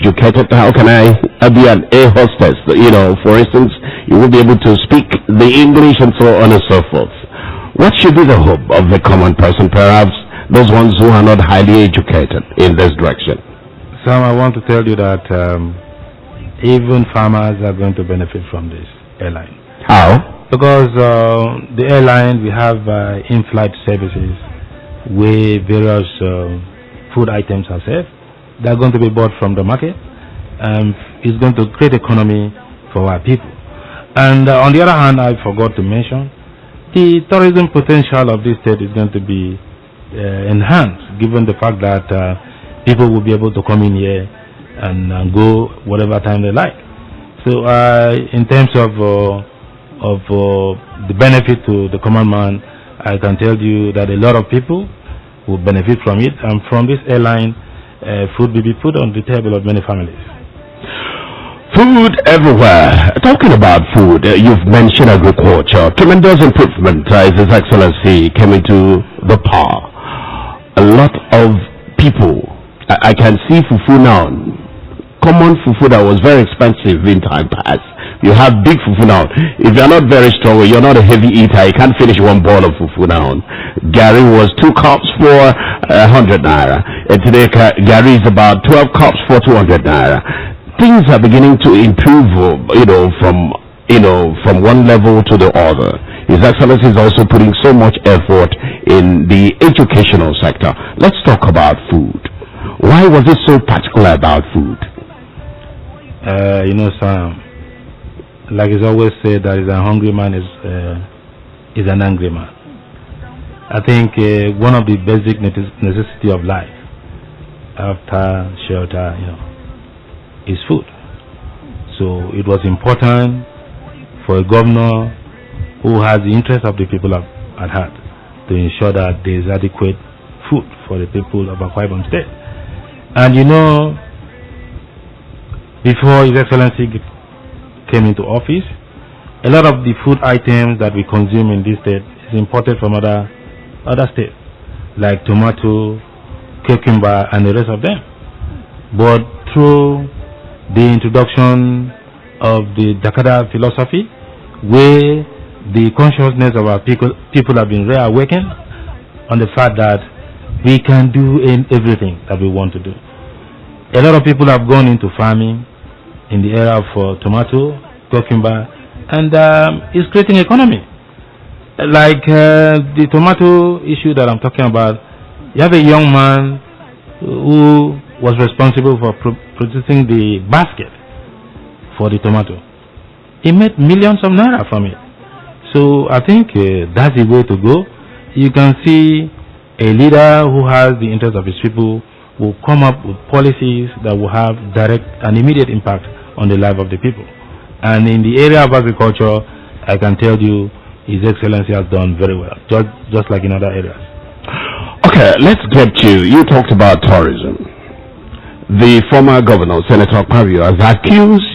educated. How can I be an air hostess? You know, for instance, you will be able to speak the English and so on and so forth. What should be the hope of the common person, perhaps those ones who are not highly educated in this direction? Sam, I want to tell you that even farmers are going to benefit from this airline. How? Because the airline, we have in-flight services where various food items are served. They are going to be bought from the market, and it's going to create economy for our people. And on the other hand, I forgot to mention, the tourism potential of this state is going to be enhanced, given the fact that people will be able to come in here and go whatever time they like. So in terms of the benefit to the common man, I can tell you that a lot of people will benefit from it, and from this airline, food will be put on the table of many families. Food everywhere. Talking about food, you've mentioned agriculture. Tremendous improvement as His Excellency came into the power. A lot of people, I can see fufu now. Common fufu that was very expensive in time past. You have big fufu now. If you're not very strong, you're not a heavy eater, you can't finish one bowl of fufu now. Gari was 2 cups for 100 naira. And today Gari is about 12 cups for 200 naira. Things are beginning to improve, from one level to the other. His Excellency is also putting so much effort in the educational sector. Let's talk about food. Why was it so particular about food? Sam, like it's always said, that is a hungry man is an angry man. I think one of the basic necessity of life, after shelter, is food. So it was important for a governor who has the interest of the people at heart to ensure that there is adequate food for the people of Akwa Ibom State. And before His Excellency came into office, a lot of the food items that we consume in this state is imported from other states, like tomato, cucumber, and the rest of them. But through the introduction of the Dakada philosophy, where the consciousness of our people have been reawakened on the fact that we can do everything that we want to do. A lot of people have gone into farming in the area of tomato, cucumber, and it's creating economy. Like the tomato issue that I'm talking about, you have a young man who was responsible for producing the basket for the tomato. He made millions of naira from it. So I think that's the way to go. You can see a leader who has the interest of his people will come up with policies that will have direct and immediate impact on the life of the people. And in the area of agriculture, I can tell you His Excellency has done very well, just like in other areas. Okay, let's get you talked about tourism. The former governor, Senator Pavio, has accused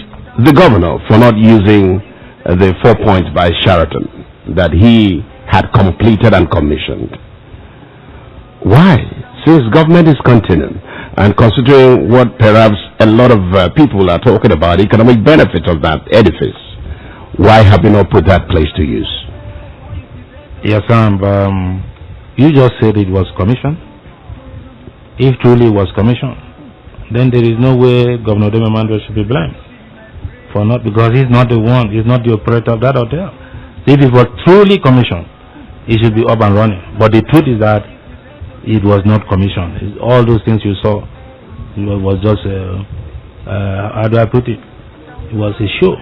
the governor for not using the 4 points by Sheraton that he had completed and commissioned. Why? Since government is continuing and considering what perhaps a lot of people are talking about, economic benefits of that edifice, why have you not put that place to use? Yes, you just said it was commissioned. If truly it was commissioned, then there is no way Governor Dememandre should be blamed for not, because he's not the one, he's not the operator of that hotel. If it was truly commissioned, it should be up and running. But the truth is that it was not commissioned. All those things you saw, it was just how do I put it? It was a show.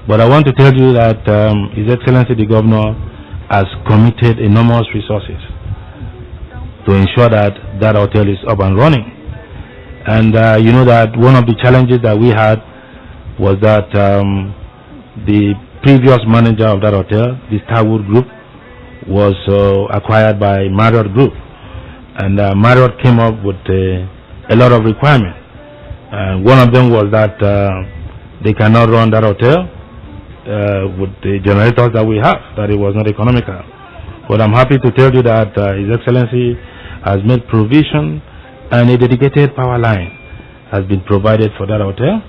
But I want to tell you that His Excellency the Governor has committed enormous resources to ensure that that hotel is up and running. And you know that one of the challenges that we had was that the previous manager of that hotel, the Starwood Group, was acquired by Marriott Group. And Marriott came up with a lot of requirements. One of them was that they cannot run that hotel with the generators that we have, that it was not economical. But I'm happy to tell you that His Excellency has made provision and a dedicated power line has been provided for that hotel.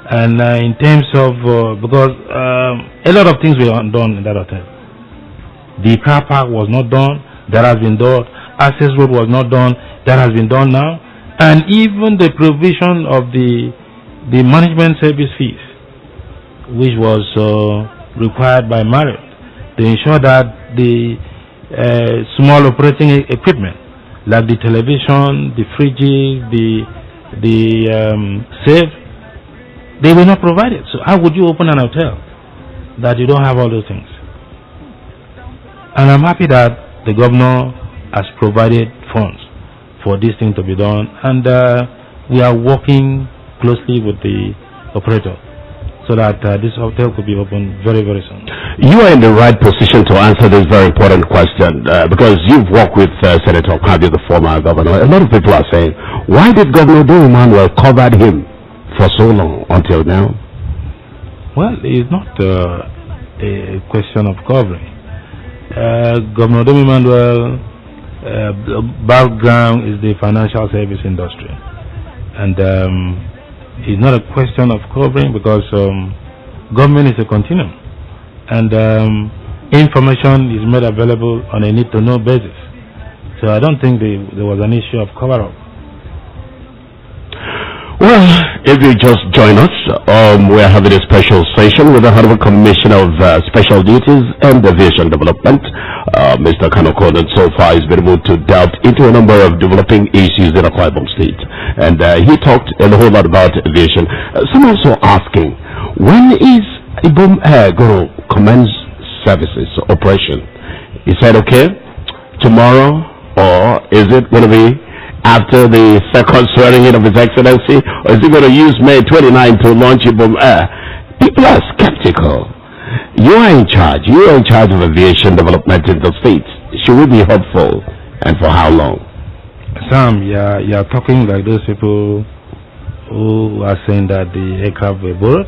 And in terms of, because a lot of things were done in that hotel. The car park was not done, that has been done. Access road was not done, that has been done now. And even the provision of the management service fees, which was required by Marriott, to ensure that the small operating equipment, like the television, the fridges, the safe, they were not provided. So how would you open an hotel that you don't have all those things? And I'm happy that the governor has provided funds for this thing to be done, and we are working closely with the operator so that this hotel could be opened very, very soon. You are in the right position to answer this very important question because you've worked with Senator Okabio, the former governor. A lot of people are saying, why did Governor Dom Emmanuel cover him for so long until now? Well, it's not a question of covering. Governor Dom Emmanuel background is the financial service industry, and it's not a question of covering because government is a continuum, and information is made available on a need-to-know basis. So I don't think there was an issue of cover-up. Well, if you just join us, we're having a special session with the Honorable Commissioner of Special Duties and Aviation Development, Mr. Akan Okon, and so far he's been able to delve into a number of developing issues in Akwa Ibom State. And he talked a whole lot about aviation. Some also asking, when is Ibom Air going to commence services, operation? He said, okay, tomorrow, or is it going to be after the second swearing in of His Excellency, or is he going to use May 29 to launch Ibom Air? People are skeptical. You are in charge. You are in charge of aviation development in the state. Should we be hopeful, and for how long? Sam, you're talking like those people who are saying that the aircraft were borrowed.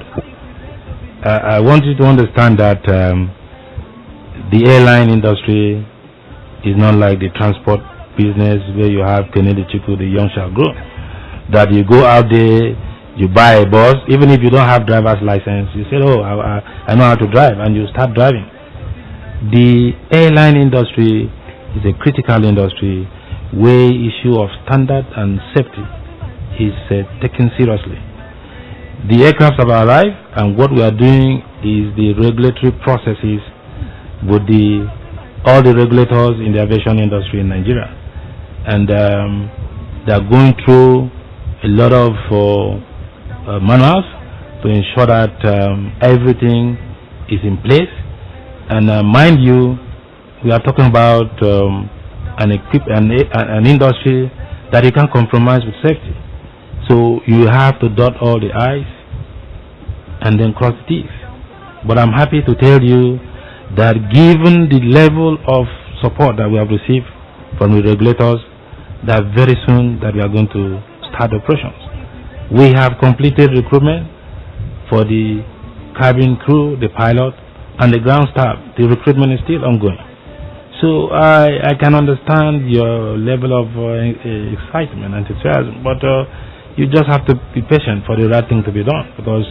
I want you to understand that the airline industry is not like the transport business where you have Kennedy Chiku, the young shall grow. That you go out there, you buy a bus, even if you don't have driver's license, you say, oh, I know how to drive, and you start driving. The airline industry is a critical industry where issue of standard and safety is taken seriously. The aircrafts have arrived, and what we are doing is the regulatory processes with all the regulators in the aviation industry in Nigeria. And they are going through a lot of manuals to ensure that everything is in place. And mind you, we are talking about an industry that you can't compromise with safety. So you have to dot all the I's and then cross the T's. But I'm happy to tell you that given the level of support that we have received from the regulators, that very soon that we are going to start operations. We have completed recruitment for the cabin crew, the pilot, and the ground staff. The recruitment is still ongoing. So I can understand your level of excitement and enthusiasm, but you just have to be patient for the right thing to be done, because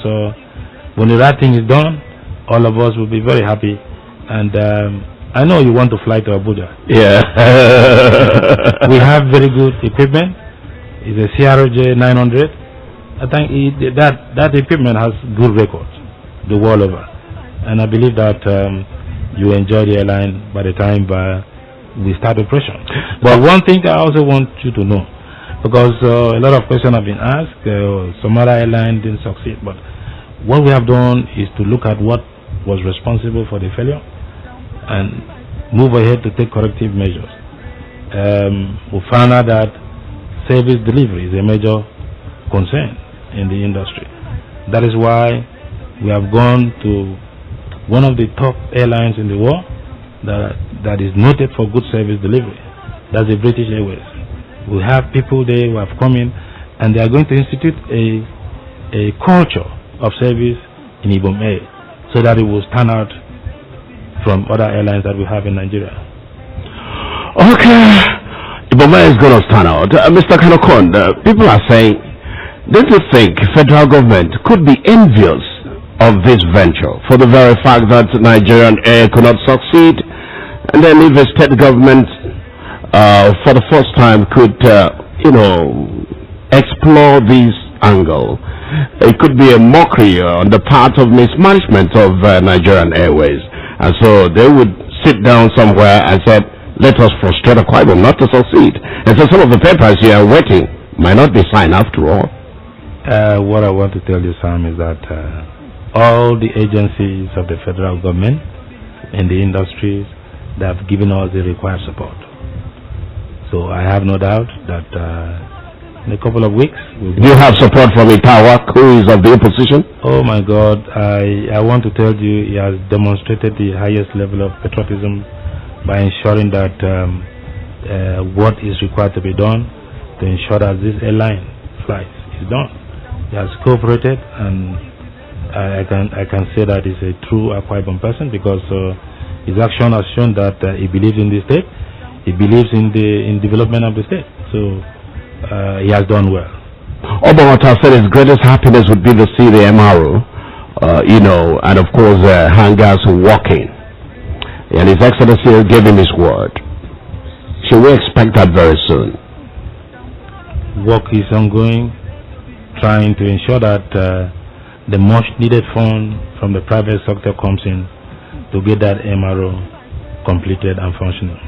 when the right thing is done, all of us will be very happy. And I know you want to fly to Abuja. Yeah. We have very good equipment. It's a CRJ 900. I think that equipment has good records the world over. And I believe that you enjoy the airline by the time we start operation. But one thing I also want you to know, because a lot of questions have been asked, some other airline didn't succeed. But what we have done is to look at what was responsible for the failure and move ahead to take corrective measures. We found out that service delivery is a major concern in the industry. That is why we have gone to one of the top airlines in the world that is noted for good service delivery. That's the British Airways. We have people there who have come in, and they are going to institute a culture of service in Ibom Air, so that it will stand out from other airlines that we have in Nigeria. Okay, Ibom Air is going to stand out. Mr. Akan Okon, people are saying Don't you think federal government could be envious of this venture for the very fact that Nigerian Air could not succeed, and then if a state government for the first time could, explore this angle, it could be a mockery on the part of mismanagement of Nigerian Airways, and so they would sit down somewhere and say, let us frustrate Akwa Ibom not to succeed. And so some of the papers you are waiting might not be signed after all. What I want to tell you, Sam, is that all the agencies of the federal government and the industries, they have given us the required support. So I have no doubt that in a couple of weeks... Do you have support from Itawa, who is of the opposition? Oh my God, I want to tell you, he has demonstrated the highest level of patriotism by ensuring that what is required to be done to ensure that this airline flight is done. He has cooperated, and I can say that he's a true Akwa Ibom person, because his action has shown that he believes in the state, he believes in development of the state. So he has done well. Obamata said his greatest happiness would be to see the MRO, and of course hangars working. And His Excellency gave him his word. Should we expect that very soon? Work is ongoing, trying to ensure that the much needed fund from the private sector comes in to get that MRO completed and functional.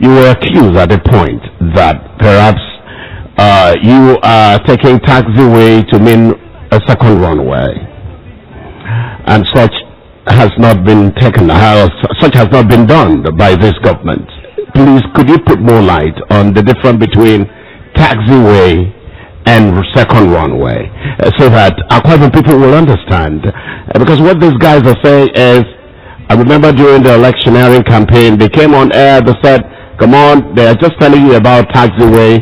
You were accused at a point that perhaps you are taking taxiway to mean a second runway, and such has not been taken, such has not been done by this government. Please, could you put more light on the difference between taxiway and second runway, so that Akwa Ibom people will understand? Because what these guys are saying is, I remember during the electioneering campaign, they came on air, they said, come on, they are just telling you about taxiway,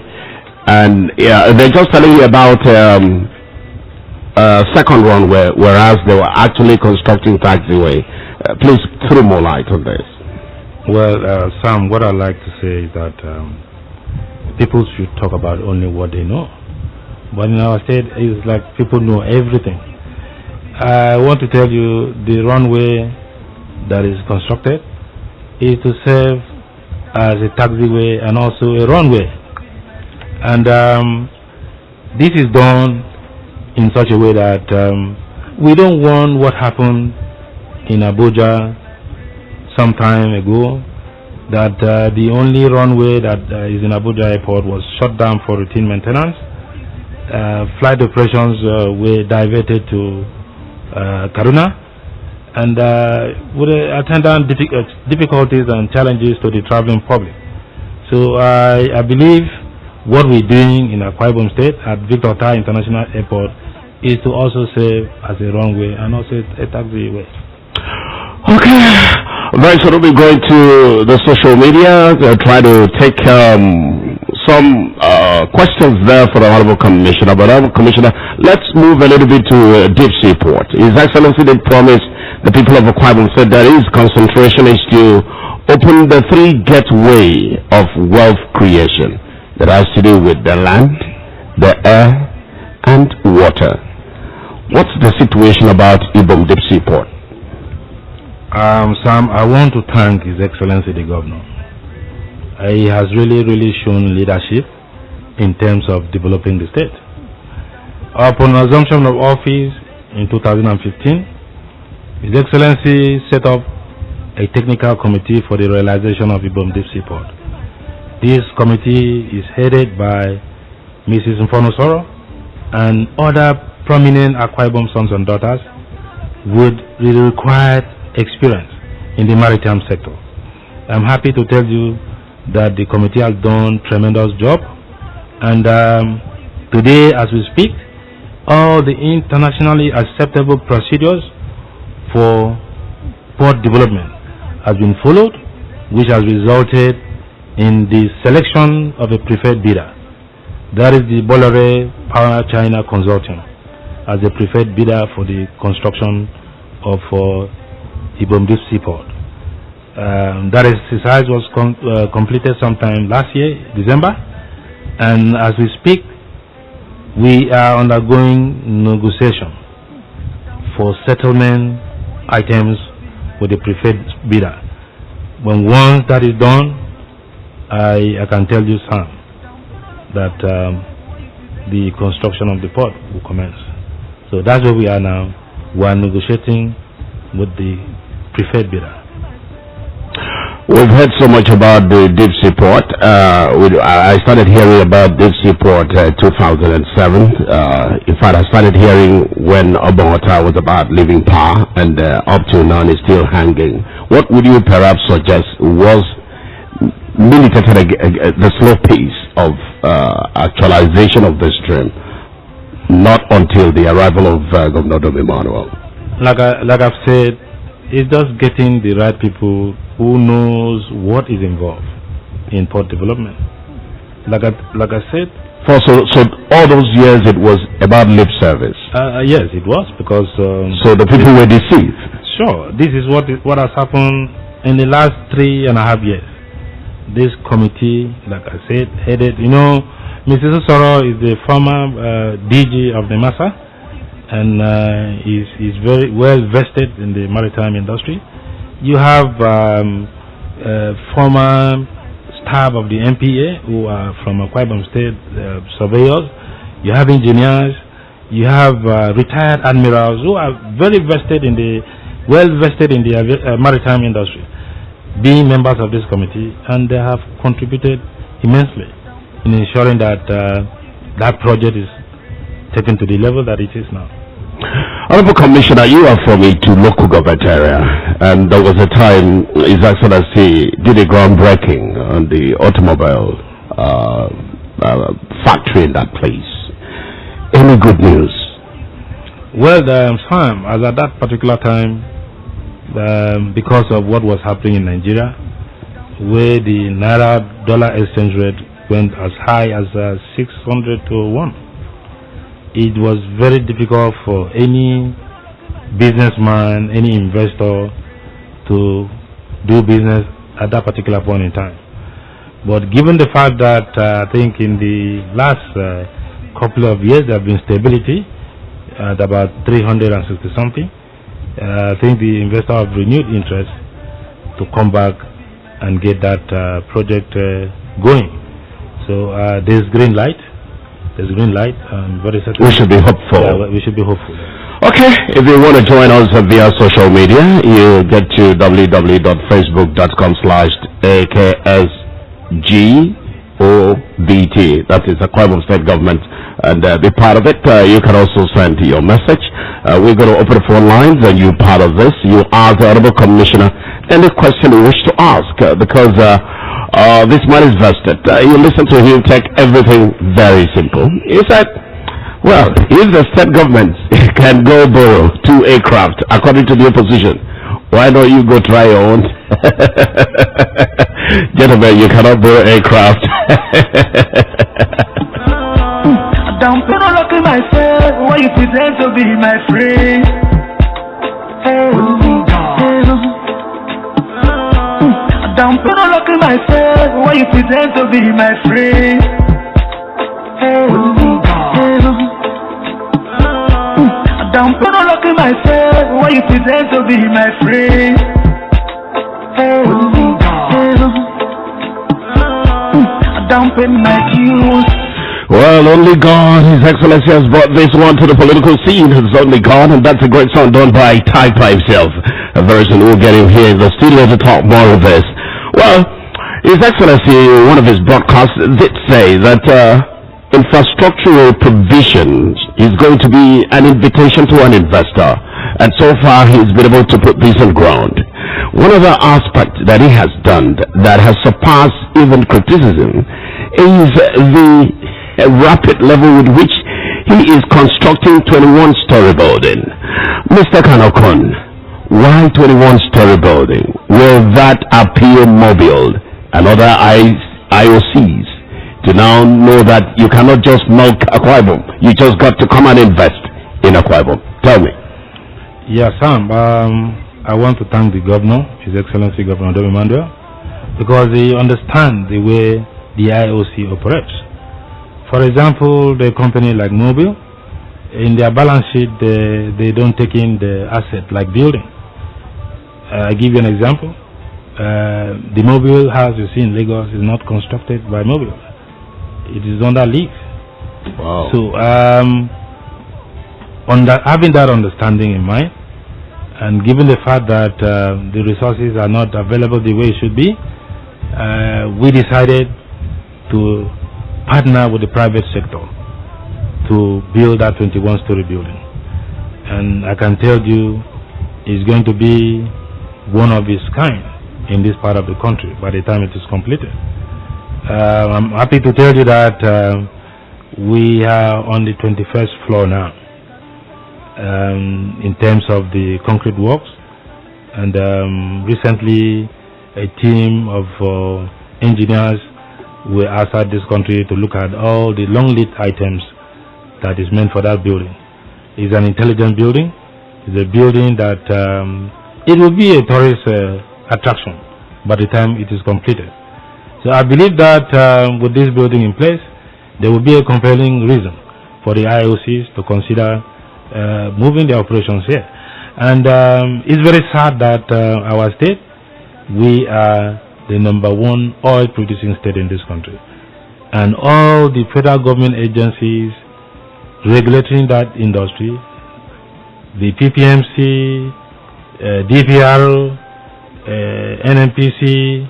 and they're just telling you about second runway, whereas they were actually constructing taxiway. Please throw more light on this. Well, Sam, what I'd like to say is that people should talk about only what they know. But in our state, it's like people know everything. I want to tell you, the runway that is constructed is to serve as a taxiway and also a runway. And this is done in such a way that we don't want what happened in Abuja some time ago, that the only runway that is in Abuja airport was shut down for routine maintenance. Flight operations were diverted to Kaduna, and with attendant difficulties and challenges to the traveling public. So I believe what we're doing in Akwa Ibom State at Victor Tai International Airport is to also serve as a runway and also a taxiway. Okay, very soon we'll be going to the social media to try to take some questions there for the Honorable Commissioner. But Honorable Commissioner, let's move a little bit to Deep Sea Port. His Excellency did promise the people of Akwa Ibom said that his concentration is to open the three gateway of wealth creation that has to do with the land, the air, and water. What's the situation about Ibom Deep Sea Port? Sam, I want to thank His Excellency the Governor. He has really shown leadership in terms of developing the state. Upon assumption of office in 2015, His Excellency set up a technical committee for the realization of Ibom Deep Sea Port. This committee is headed by Mrs. Mfonosoro and other prominent Akwa Ibom sons and daughters with the required experience in the maritime sector. I'm happy to tell you that the committee has done a tremendous job, and today as we speak, all the internationally acceptable procedures for port development has been followed, which has resulted in the selection of a preferred bidder. That is the Bolloré Power China Consortium as the preferred bidder for the construction of Ibom Deep Sea Port. That exercise was completed sometime last year, December, and as we speak, We are undergoing negotiation for settlement items with the preferred bidder. When once that is done, I can tell you, Sam, that the construction of the port will commence. So that's where we are now. We are negotiating with the preferred bidder. We've heard so much about the deep sea port. I started hearing about deep sea port 2007. In fact, I started hearing when Obongota was about leaving power, and up to now it's still hanging. What would you perhaps suggest was militated the slow pace of actualization of this dream, not until the arrival of Governor Dom Emmanuel? Like I've said, it's just getting the right people who knows what is involved in port development. Like I said. So all those years it was about lip service. Yes, it was, because. So the people were deceived. Sure, this is what has happened in the last 3.5 years. This committee, like I said, headed. Mr. Soro is the former DG of the MASA. And is very well vested in the maritime industry. You have former staff of the MPA who are from Akwa Ibom State, surveyors. You have engineers. You have retired admirals who are very well vested in the maritime industry, being members of this committee, and they have contributed immensely in ensuring that that project is taken to the level that it is now. Honorable Commissioner, you are from a local government area, and there was a time His Excellency did a groundbreaking on the automobile factory in that place. Any good news? Well, Sam, as at that particular time, because of what was happening in Nigeria, where the Naira-dollar exchange rate went as high as 600 to 1. It was very difficult for any businessman, any investor to do business at that particular point in time. But given the fact that I think in the last couple of years there have been stability at about 360 something, I think the investor have renewed interest to come back and get that project going. So there's green light. There's green light. Very certain. We should be hopeful. Yeah, we should be hopeful. Okay, if you want to join us via social media, you get to www.facebook.com/AKSGOBT. That is the Akwa Ibom State Government, and be part of it. You can also send your message. We're going to open the phone lines, and you're part of this. You ask the Honorable Commissioner any question you wish to ask, because this man is vested. You listen to him, take everything very simple. He said, well, if the state government can go borrow 2 aircraft according to the opposition, why don't you go try your own? Gentlemen, you cannot borrow aircraft. Don't put a look at myself when you pretend to be my friend. Don't put a look at myself when you pretend to be my friend. Don't put a look at myself when you pretend to be my friend. Don't put my cues. Well, only God, His Excellency has brought this one to the political scene. It's only God, and that's a great song done by Typa himself. Very soon we'll get him here in the studio to talk more of this. Well, His Excellency, one of his broadcasts did say that infrastructural provisions is going to be an invitation to an investor, and so far he's been able to put this on ground. One other aspect that he has done that has surpassed even criticism is the rapid level with which he is constructing 21-story building. Mr. Akan Okon, why 21-story building? Will that appeal Mobile and other IOCs to now know that you cannot just milk Akwa Ibom? You just got to come and invest in Akwa Ibom. Tell me. Yes, Sam. I want to thank the governor, His Excellency Governor Dom Emmanuel, because he understands the way the IOC operates. For example, the company like Mobile, in their balance sheet, they don't take in the asset like building. I give you an example. The Mobile house you see in Lagos is not constructed by Mobile. It is under lease. Wow. So, having that understanding in mind, and given the fact that the resources are not available the way it should be, we decided to partner with the private sector to build that 21-story building. And I can tell you, it's going to be one of its kind in this part of the country by the time it is completed. I'm happy to tell you that we are on the 21st floor now in terms of the concrete works, and recently a team of engineers were outside this country to look at all the long lead items that is meant for that building. It's an intelligent building. It's a building that it will be a tourist attraction by the time it is completed. So I believe that with this building in place, there will be a compelling reason for the IOCs to consider moving their operations here. And it's very sad that our state, we are the #1 oil producing state in this country. And all the federal government agencies regulating that industry, the PPMC, DPR, NNPC,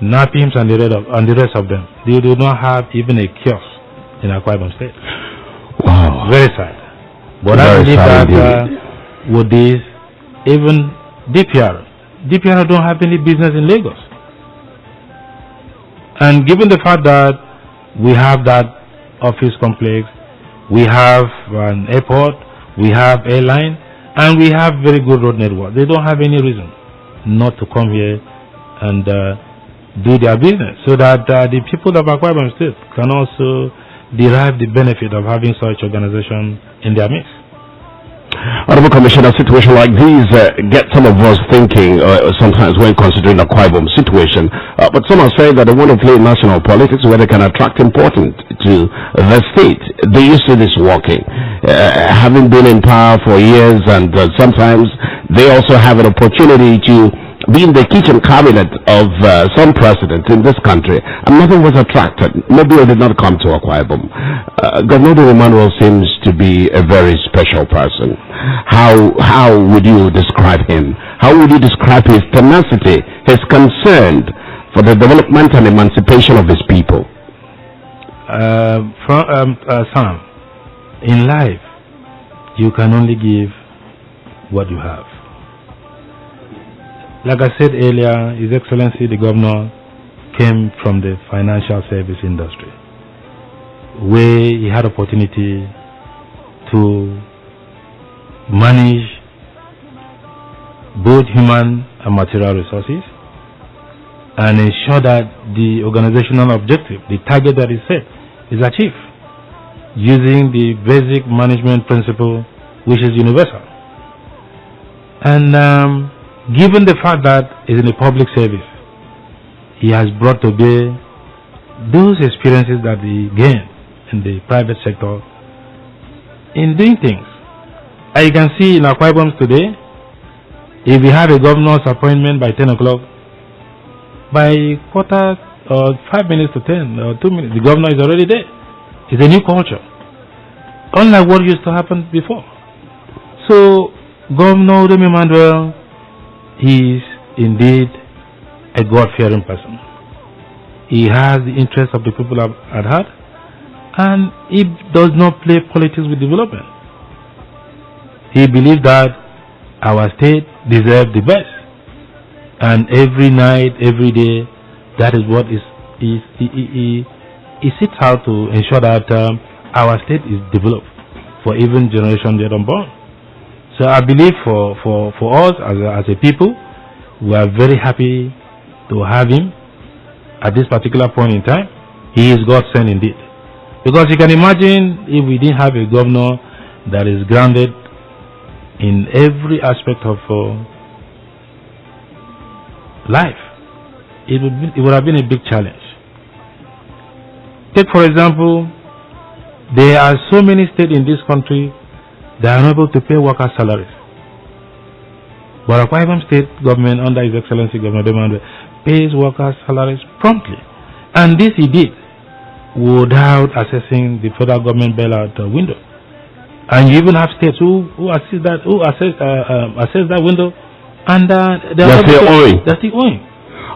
NAPIMS, and the rest of them, they do not have even a kiosk in Akwa Ibom State. Wow. Very sad. But I believe that with this, even DPR don't have any business in Lagos. And given the fact that we have that office complex, we have an airport, we have airline, and we have very good road network, they don't have any reason not to come here and do their business, so that the people of Akwa Ibom State can also derive the benefit of having such organization in their midst. Honorable Commissioner, a situation like these get some of us thinking sometimes when considering the Akwa Ibom situation. But some are saying that they want to play national politics where they can attract important to the state. Do you see this working? Having been in power for years, and sometimes they also have an opportunity to be in the kitchen cabinet of some president in this country, and nothing was attracted. Mobile did not come to Akwa Ibom. Governor Emmanuel seems to be a very special person. How would you describe him? How would you describe his tenacity, his concern for the development and emancipation of his people? Sam, in life, you can only give what you have. Like I said earlier, His Excellency the Governor came from the financial service industry, where he had opportunity to manage both human and material resources and ensure that the organizational objective, the target that is set, is achieved using the basic management principle, which is universal. And given the fact that it's in a public service, he has brought to bear those experiences that he gained in the private sector in doing things. As you can see in Akwa Ibom today, if we have a governor's appointment by 10 o'clock, by quarter or 5 minutes to 10 or 2 minutes, the governor is already there. It's a new culture, unlike what used to happen before. So, Governor Emmanuel, he is indeed a God-fearing person. He has the interests of the people at heart, and he does not play politics with development. He believes that our state deserves the best, and every night, every day, that is what he sets out to ensure that our state is developed for even generations yet unborn. So I believe for us as a people, we are very happy to have him at this particular point in time. He is God sent indeed. Because you can imagine if we didn't have a governor that is grounded in every aspect of life, it would have been a big challenge. Take for example There are so many states in this country that are unable to pay workers' salaries. But Akwa Ibom State government, under His Excellency Governor Demandwe, pays workers' salaries promptly. And this he did without accessing the federal government bailout window. And you even have states who assess that window, and they're still owing.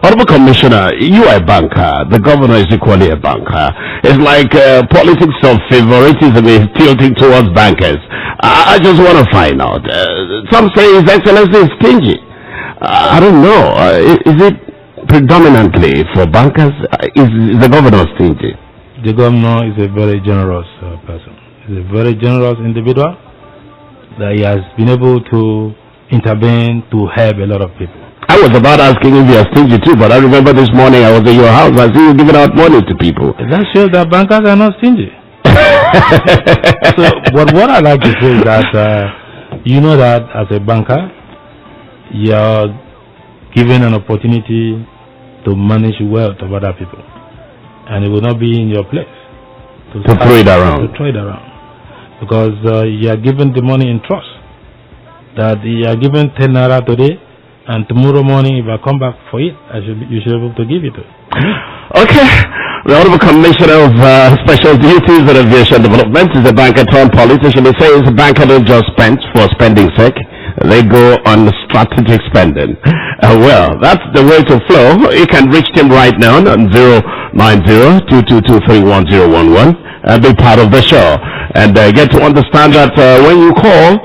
Honorable Commissioner, you are a banker. The governor is equally a banker. It's like politics of favoritism is tilting towards bankers. I just want to find out. Some say His Excellency is stingy. I don't know. Is it predominantly for bankers? Is the governor stingy? The governor is a very generous person. He's a very generous individual that he has been able to intervene to help a lot of people. I was about asking if you are stingy too, but I remember this morning I was in your house. I see you giving out money to people. That shows that bankers are not stingy. So, but what I like to say is that you know that as a banker, you are given an opportunity to manage wealth of other people, and it will not be in your place to throw it around. Because you are given the money in trust. That you are given 10 naira today, and tomorrow morning, if I come back for it, you should be able to give it to me. Okay. The Honorable Commissioner of Special Duties and Aviation Development is a banker turned politician. They say it's a banker don't just spend for spending's sake. They go on strategic spending. Well, that's the way to flow. You can reach him right now on 090-222-31011 and be part of the show. And get to understand that when you call,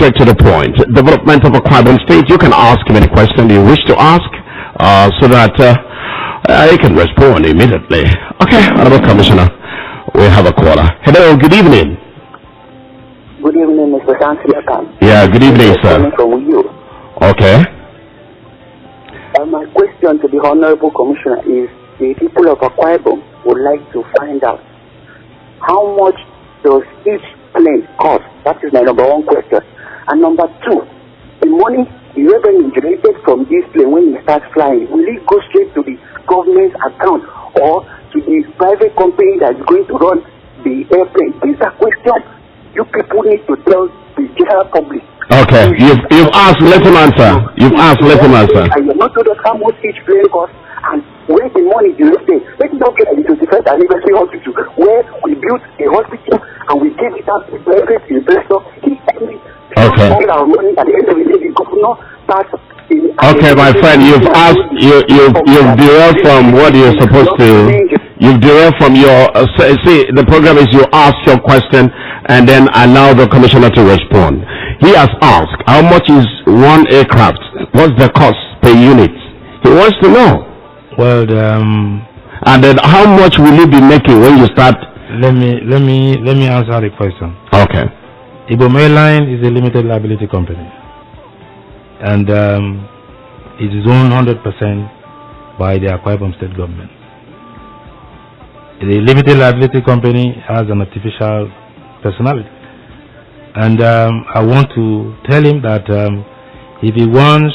straight to the point. Development of Akwa Ibom State, you can ask him any question you wish to ask so that he can respond immediately. Okay, Honorable Commissioner, we have a caller. Hello, good evening. Good evening, Mr. Akan. Yeah, good evening, sir. From you. Okay. My question to the Honorable Commissioner is, the people of Akwa Ibom would like to find out how much does each plane cost? That is my number one question. And number two, the money, the revenue generated from this plane when it starts flying, will it go straight to the government's account or to the private company that is going to run the airplane? These are questions you people need to tell the general public. Okay, you've asked, let him answer. You've asked, let him answer. And you're not told us how much each plane costs and where the money is generated. Let's not get the 21st anniversary hospital where we built a hospital and we gave it out to private investor. Okay. Okay, my friend, you've asked, you've derailed from what you're supposed to. You've derailed from your. See, the program is you ask your question and then allow the commissioner to respond. He has asked, how much is one aircraft? What's the cost per unit? He wants to know. Well, and then how much will you be making when you start? Let me answer the question. Okay. Ibom Airline is a limited liability company, and it is owned 100% by the Akwa Ibom State government. The limited liability company has an artificial personality, and I want to tell him that if he wants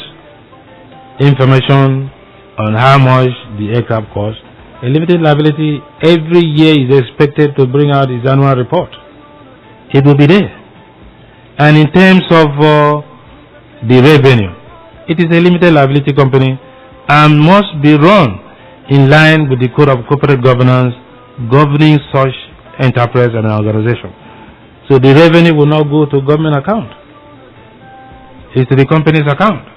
information on how much the aircraft costs, a limited liability every year is expected to bring out its annual report. It will be there. And in terms of the revenue, it is a limited liability company and must be run in line with the Code of Corporate Governance governing such enterprise and organization. So the revenue will not go to government account. It's to the company's account.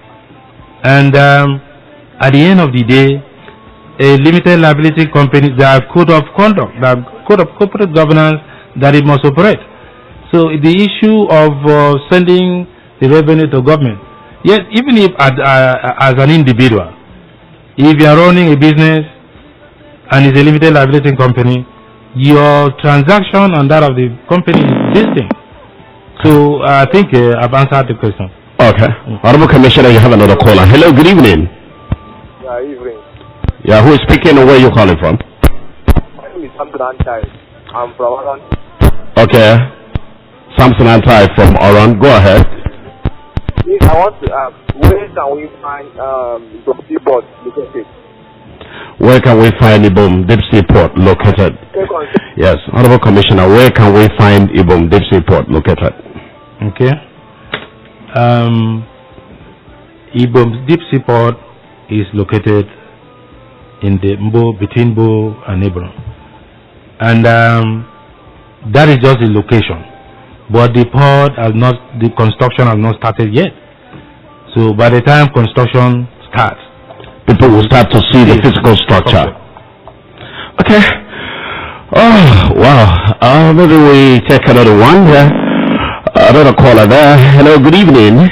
And at the end of the day, a limited liability company, there are code of conduct, there are code of corporate governance that it must operate. So the issue of sending the revenue to government, yes, even if as an individual, if you are running a business and it's a limited liability company, your transaction and that of the company is distinct. So I think I've answered the question. Okay. Honorable Commissioner, you have another caller. Hello, good evening. Yeah, evening. Yeah, who is speaking and where are you calling from? My name is Samson Antai. I'm from Akan. Okay. Samson Antai from Oran. Go ahead. Yes, I want to ask, where can we find the seaboard located? where can we find Ibom Deep Sea Port located? Yes, Honorable Commissioner, where can we find Ibom Deep Sea Port located? Okay. Ibom Deep Sea Port is located in the between Bo and Hebron, and that is just the location. But the port has not, the construction has not started yet. So by the time construction starts, people will start to see the physical structure. Okay. Oh wow. Maybe we take another one. Another caller there. Hello. Good evening.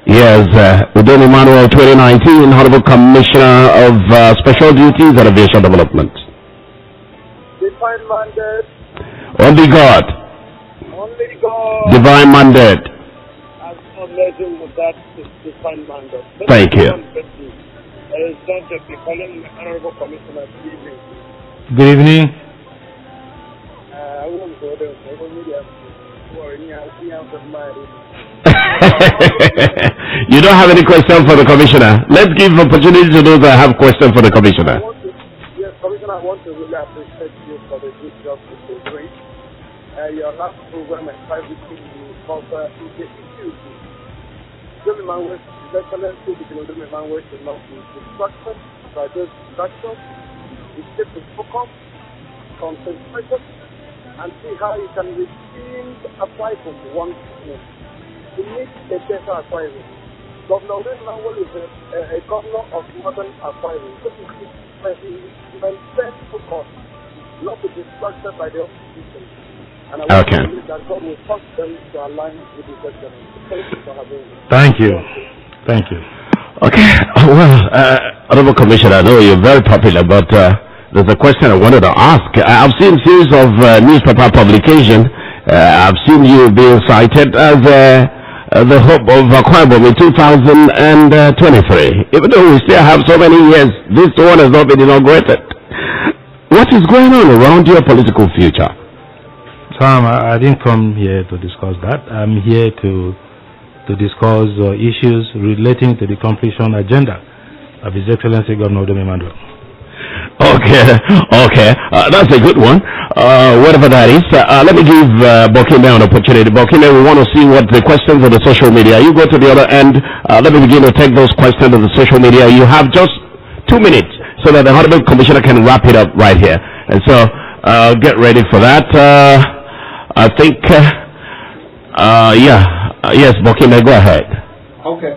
Yes, Udon Emmanuel 2019, Honorable Commissioner of Special Duties and Aviation Development. Divine mandate. Only God. Only God. Divine mandate. Has no measure with that divine mandate. Thank you. Honorable Commissioner, good evening. good evening. I won't go there. I won't need You don't have any question for the Commissioner? Let's give opportunity to those that have question for the Commissioner. Yes, Commissioner, I want to really appreciate you for the good job that you're doing. Your last program and 5 weeks you cover the issues. Gentlemen, with His Excellency, the gentleman with the not be distracted by those distractions. You keep the focus, concentrate, and see how you can redeem a fight from one thing. You need a better acquiring. Governor William is a governor of modern acquiring. So he maintain focus, not be distracted by the opposition. And I want to believe that God will force them to align with His Excellency. Thank you for having me. Thank you. Thank you. Okay. Well, Honorable Commissioner, I know you're very popular, but there's a question I wanted to ask. I've seen series of newspaper publication. I've seen you being cited as the hope of Akwa Ibom in 2023. Even though we still have so many years, this one has not been inaugurated. What is going on around your political future? Sam, I didn't come here to discuss that. I'm here to discuss issues relating to the completion agenda of His Excellency Governor Udom Emmanuel. Okay, that's a good one. Whatever that is, let me give Bokime an opportunity. Bokime, we want to see what the questions on the social media. You go to the other end. Let me begin to take those questions on the social media. You have just 2 minutes so that the Honorable Commissioner can wrap it up right here. And so, get ready for that. I think, yes, Bokime, go ahead. Okay,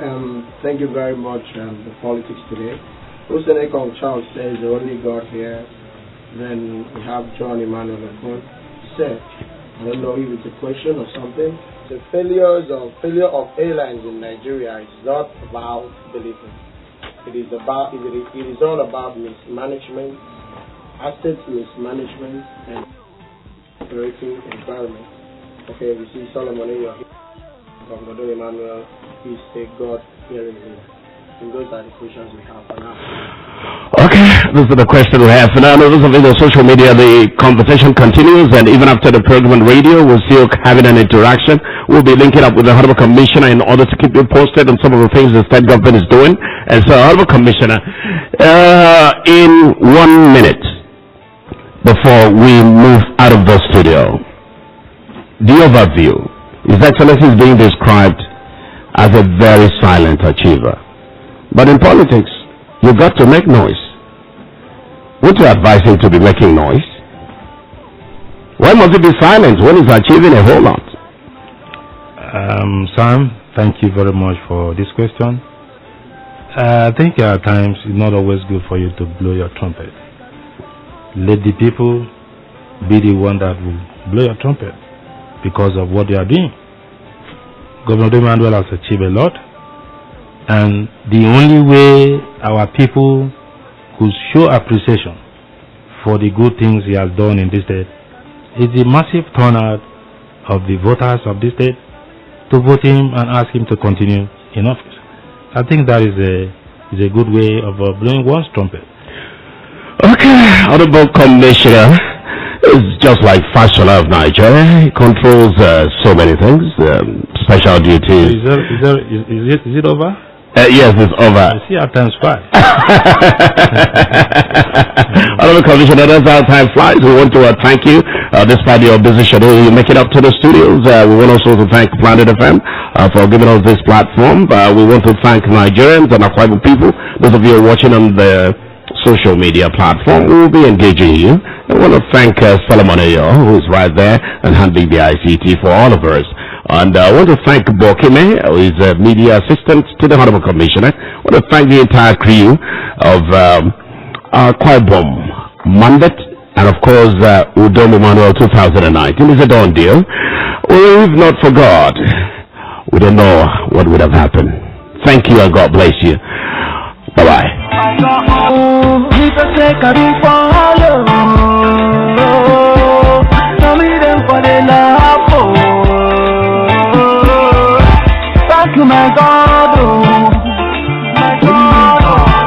thank you very much. The politics today. Akan Okon Charles says the only God here. Then we have John Emmanuel Okon said, I don't know if it's a question or something. The failure of airlines in Nigeria is not about believing. It is all about mismanagement, asset mismanagement, and operating environment. Okay, we see Solomon here, Governor Emmanuel is a God-fearing leader. And those are the questions we have for now. Okay, those are the questions we have for now. Those of the social media, the conversation continues, and even after the program on radio, we're still having an interaction. We'll be linking up with the Honorable Commissioner in order to keep you posted on some of the things the state government is doing. And so, Honorable Commissioner, in 1 minute before we move out of the studio, the overview. His Excellency is being described as a very silent achiever. But in politics, you've got to make noise. Would you advise him to be making noise? Why must he be silent when he's achieving a whole lot? Sam, thank you very much for this question. I think at times it's not always good for you to blow your trumpet. Let the people be the one that will blow your trumpet because of what they are doing. Governor Emmanuel has achieved a lot. And the only way our people could show appreciation for the good things he has done in this state is the massive turnout of the voters of this state to vote him and ask him to continue in office. I think that is a good way of blowing one's trumpet. Okay, Honorable Commissioner is just like Fashola of Nigeria. He controls so many things, special duties. Is it over? Yes, it's over. You see how time flies. Honorable Commissioner, that's how time flies. We want to thank you. Despite your busy schedule, you make it up to the studios. We want also to thank Planet FM for giving us this platform. We want to thank Nigerians and Akwa Ibom people. Those of you watching on the social media platform, we will be engaging you. I want to thank Solomon Ayo, who is right there and handling the ICT for all of us. And I want to thank Bokime, who is a media assistant to the Honorable Commissioner. I want to thank the entire crew of Akwa Ibom Mandat, and of course Udom Emmanuel 2019 is a done deal. Well, if not for God, we don't know what would have happened. Thank you and God bless you. Bye-bye. Thank you, my God,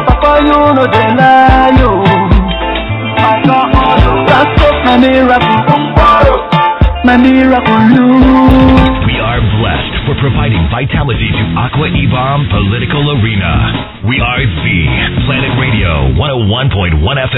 Papa, you know the lie, my God, that's my miracle, my miracle. We are blessed for providing vitality to Akwa Ibom political arena. We are the Planet Radio 101.1 FM.